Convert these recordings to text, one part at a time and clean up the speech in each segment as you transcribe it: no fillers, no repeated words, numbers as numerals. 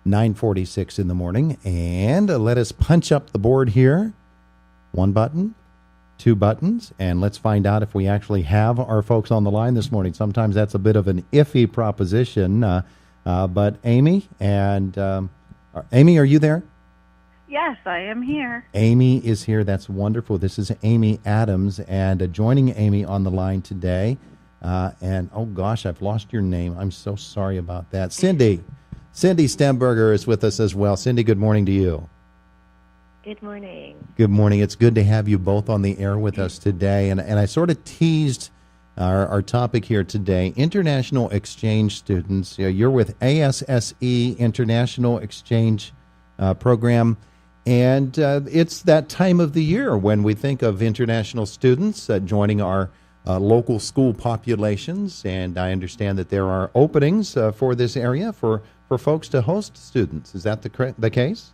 9:46 in the morning. And let us punch up the board here. One button, two buttons, and let's find out if we actually have our folks on the line this morning. Sometimes that's a bit of an iffy proposition. But Amy, Amy, are you there? Yes, I am here. Amy is here. That's wonderful. This is Aimee Adams, and joining Amy on the line today, and oh gosh, I've lost your name. I'm so sorry about that. Cindy Stemburger is with us as well. Cindy, good morning to you. Good morning. Good morning. It's good to have you both on the air with us today, and I sort of teased our topic here today, international exchange students. You're with ASSE International Exchange Program. And it's that time of the year when we think of international students joining our local school populations. And I understand that there are openings for this area for folks to host students. Is that the case?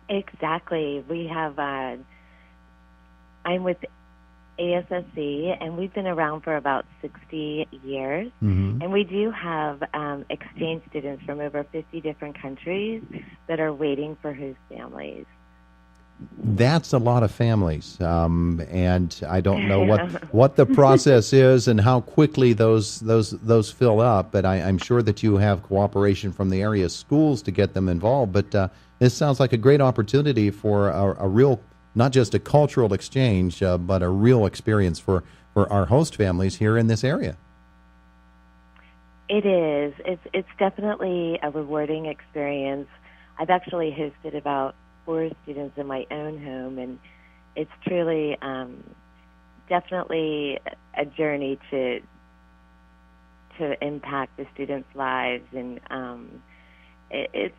Exactly. We have, I'm with ASSE, and we've been around for about 60 years. Mm-hmm. And we do have exchange students from over 50 different countries that are waiting for host families. That's a lot of families, and I don't know what the process is and how quickly those fill up. But I'm sure that you have cooperation from the area schools to get them involved. But this sounds like a great opportunity for a real, not just a cultural exchange, but a real experience for our host families here in this area. It is. It's definitely a rewarding experience. I've actually hosted about 4 students in my own home, and it's truly definitely a journey to impact the students' lives, and it's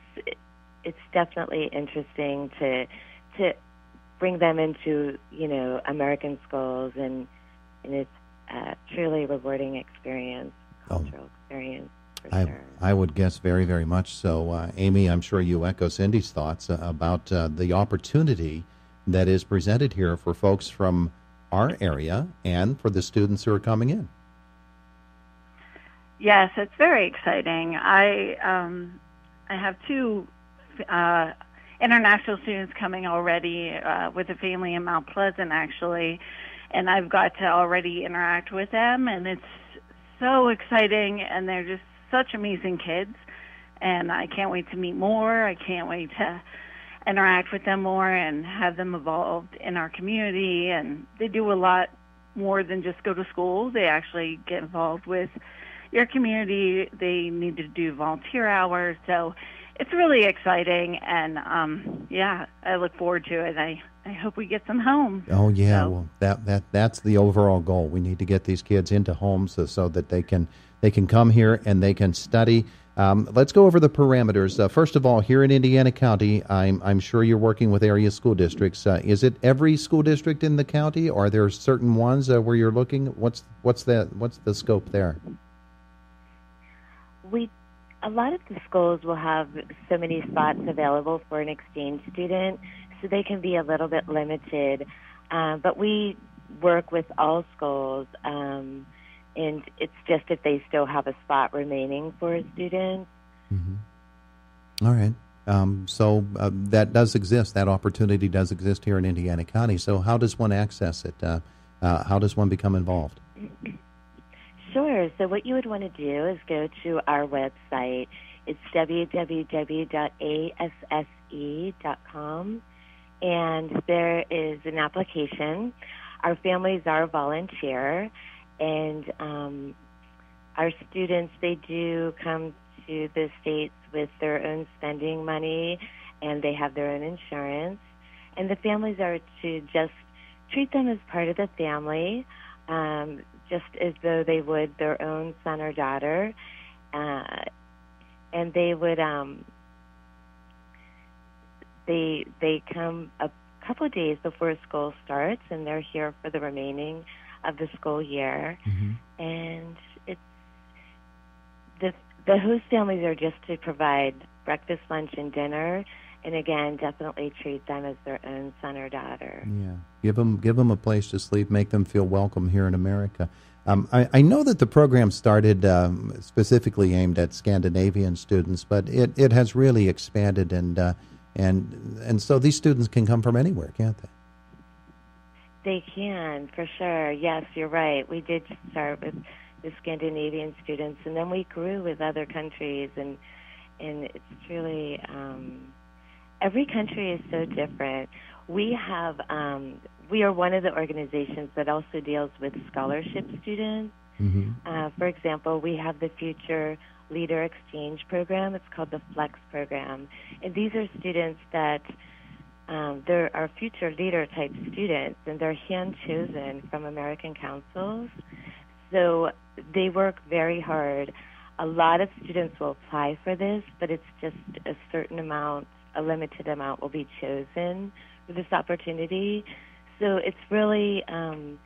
definitely interesting to bring them into, American schools, and it's a truly rewarding experience, cultural experience, for sure. I would guess very, very much so. Amy, I'm sure you echo Cindy's thoughts about the opportunity that is presented here for folks from our area and for the students who are coming in. Yes, it's very exciting. I have 2 international students coming already with a family in Mount Pleasant, actually, and I've got to already interact with them, and it's so exciting, and they're just such amazing kids, and I can't wait to meet more. I can't wait to interact with them more and have them involved in our community, and they do a lot more than just go to school. They actually get involved with your community. They need to do volunteer hours, so it's really exciting, and I look forward to it. I hope we get some home. Oh yeah, so. Well that's the overall goal. We need to get these kids into homes so that they can come here and they can study. Let's go over the parameters. First of all, here in Indiana County, I'm sure you're working with area school districts. Is it every school district in the county, or are there certain ones where you're looking? What's the scope there? A lot of the schools will have so many spots available for an exchange student, so they can be a little bit limited. But we work with all schools, and it's just if they still have a spot remaining for a student. Mm-hmm. All right. So that does exist. That opportunity does exist here in Indiana County. So how does one access it? How does one become involved? Sure. So what you would want to do is go to our website. It's www.asse.com, and there is an application. Our families are volunteer, and our students, they do come to the States with their own spending money, and they have their own insurance. And the families are to just treat them as part of the family, just as though they would their own son or daughter, and they would they come a couple of days before school starts, and they're here for the remaining of the school year. Mm-hmm. And it's the host families are just to provide breakfast, lunch, and dinner. And again, definitely treat them as their own son or daughter. Yeah, give them a place to sleep, make them feel welcome here in America. I know that the program started specifically aimed at Scandinavian students, but it has really expanded, and so these students can come from anywhere, can't they? They can, for sure. Yes, you're right. We did start with the Scandinavian students, and then we grew with other countries, and it's truly every country is so different. We are one of the organizations that also deals with scholarship students. Mm-hmm. For example, we have the Future Leader Exchange Program. It's called the FLEX program, and these are students that there are future leader type students, and they're hand chosen from American councils. So they work very hard. A lot of students will apply for this, but it's just a certain amount, a limited amount will be chosen for this opportunity. So it's really an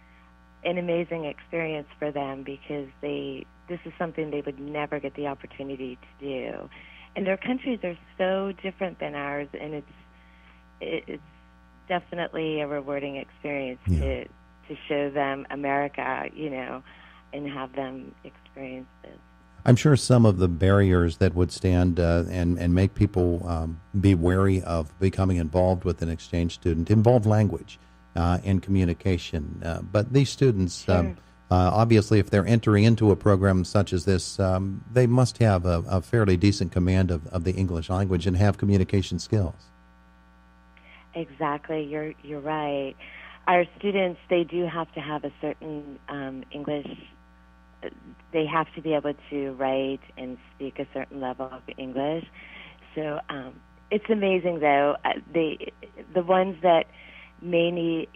amazing experience for them because this is something they would never get the opportunity to do. And their countries are so different than ours, and it's definitely a rewarding experience to show them America, and have them experience this. I'm sure some of the barriers that would stand and make people be wary of becoming involved with an exchange student involve language and communication. But these students, Sure. Obviously, if they're entering into a program such as this, they must have a fairly decent command of the English language and have communication skills. Exactly, you're right. Our students, they do have to have a certain English. They have to be able to write and speak a certain level of English. So it's amazing, though. The ones that may need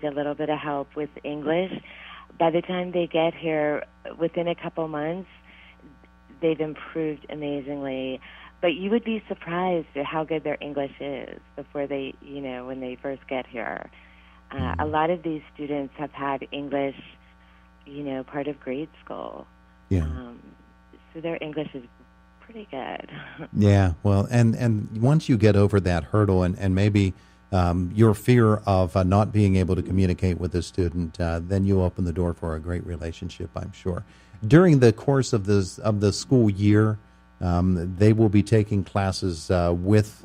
a little bit of help with English, by the time they get here, within a couple months, they've improved amazingly. But you would be surprised at how good their English is before they, when they first get here. A lot of these students have had English, part of grade school. Yeah. So their English is pretty good. Yeah, well, and once you get over that hurdle and maybe your fear of not being able to communicate with a student, then you open the door for a great relationship, I'm sure. During the course of the school year, they will be taking classes with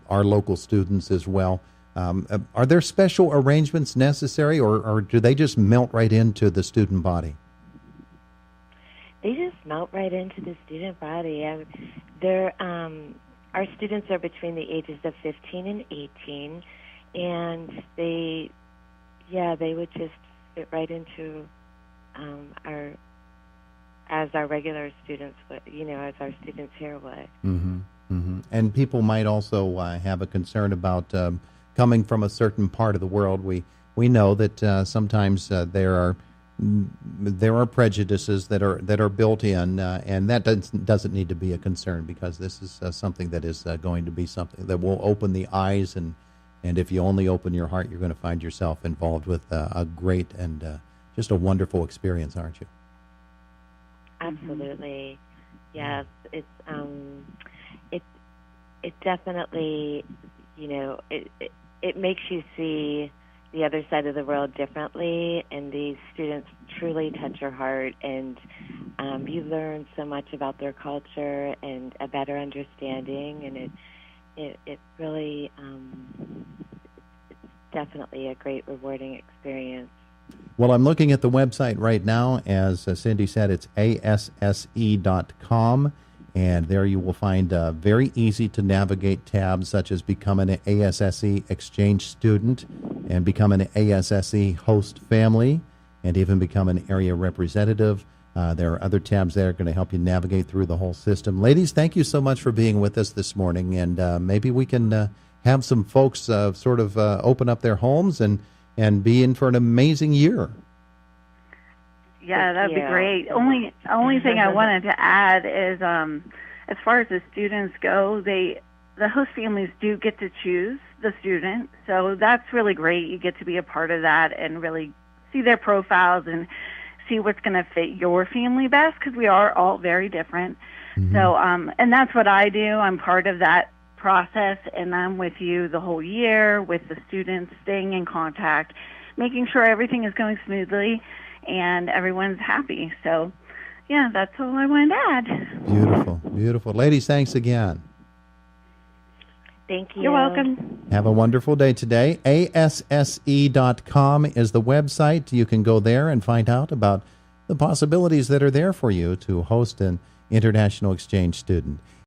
our local students as well. Are there special arrangements necessary, or do they just melt right into the student body? They just melt right into the student body. Our students are between the ages of 15 and 18, and they would just fit right into as our regular students would, as our students here would. Mm-hmm, mm-hmm. And people might also have a concern about coming from a certain part of the world. We know that sometimes there are prejudices that are built in, and that doesn't need to be a concern, because this is something that is going to be something that will open the eyes, and if you only open your heart, you're going to find yourself involved with a great and just a wonderful experience, aren't you? Absolutely, yes. It's it definitely, it makes you see the other side of the world differently, and these students truly touch your heart, and you learn so much about their culture and a better understanding, and it really it's definitely a great, rewarding experience. Well, I'm looking at the website right now. As Cindy said, it's ASSE.com, and there you will find very easy to navigate tabs such as become an ASSE Exchange Student and become an ASSE Host Family, and even become an Area Representative. There are other tabs there going to help you navigate through the whole system. Ladies, thank you so much for being with us this morning, and maybe we can have some folks open up their homes and be in for an amazing year. Yeah, that'd be great. Only thing I wanted to add is, as far as the students go, the host families do get to choose the student, so that's really great. You get to be a part of that and really see their profiles and see what's going to fit your family best, because we are all very different. Mm-hmm. So, and that's what I do. I'm part of that process, and I'm with you the whole year with the students, staying in contact, making sure everything is going smoothly. and everyone's happy. So, yeah, that's all I wanted to add. Beautiful, beautiful. Ladies, thanks again. Thank you. You're welcome. Have a wonderful day today. ASSE.com is the website. You can go there and find out about the possibilities that are there for you to host an international exchange student.